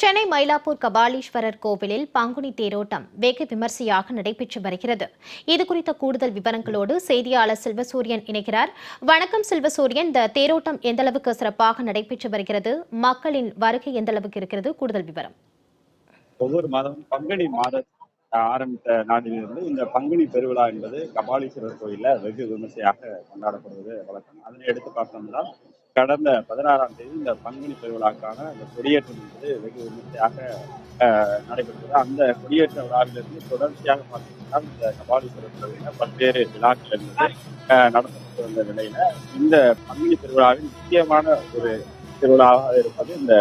சென்னை மயிலாப்பூர் கபாலீஸ்வரர் கோவிலில் பங்குனி தேரோட்டம் வெகு விமர்சையாக நடைபெற்று வருகிறது. இதுகுறித்த கூடுதல் விவரங்களோடு செய்தியாளர் செல்வசூரியன் இணைகிறார். வணக்கம் செல்வசூரியன், இந்த தேரோட்டம் எந்த அளவுக்கு சிறப்பாக நடைபெற்று வருகிறது? மக்களின் வருகை எந்த அளவுக்கு இருக்கிறது? கூடுதல் விவரம். ஒவ்வொரு மாதமும் பங்குனி மாதம் ஆரம்பித்த நாளிலிருந்து இந்த பங்குனி பெருவிழா என்பது கபாலீஸ்வரர் கோயில்ல வெகு விமர்சையாக கொண்டாடப்படுவது வழக்கம். அதனை எடுத்து பார்த்தோம்னா கடந்த 16ஆம் தேதி இந்த பங்குனி பெருவிழாக்கான அந்த கொடியேற்றம் என்பது வெகு விமர்சையாக நடைபெற்றது. அந்த கொடியேற்ற விழாவிலிருந்து தொடர்ச்சியாக பார்த்தீங்கன்னா இந்த கபாலீஸ்வரர் கோயில பல்வேறு விழாக்கள் என்பது நடத்தப்பட்டு வந்த நிலையில இந்த பங்குனி பெருவிழாவின் முக்கியமான ஒரு திருவிழாவாக இருப்பது இந்த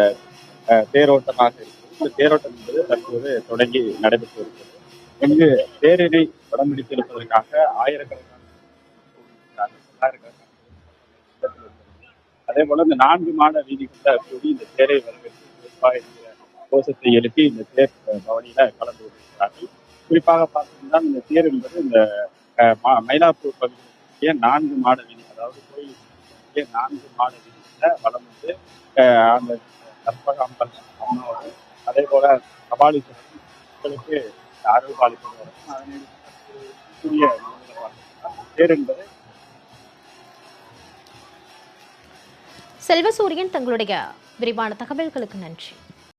தேரோட்டமாக இருக்கிறது. இந்த தேரோட்டம் என்பது தற்போது தொடங்கி நடைபெற்று வருகிறது. இங்கு தேரினை படம் பிடித்திருப்பதற்காக ஆயிரக்கணக்கான அதே போல இந்த 4 மாட வீதிகளில் கூடி இந்த தேரை வரவேற்று கோஷத்தை எழுப்பி இந்த தேர் பவனியில கலந்து கொண்டிருக்கிறார்கள். குறிப்பாக பார்த்தீங்கன்னா இந்த தேர் என்பது இந்த மயிலாப்பூர் பகுதியில் 4 மாட வீதி, அதாவது கோயில் 4 மாட வீதியில வளம் வந்து அந்த கற்பகாம்பல் அம்மாவோடு அதே போல கபாலீஸ்வரர் மக்களுக்கு அருள் பாலிப்பது வரும். அதனை கூடிய தேர் என்பது செல்வசூரியன், தங்களுடைய விரிவான தகவல்களுக்கு நன்றி.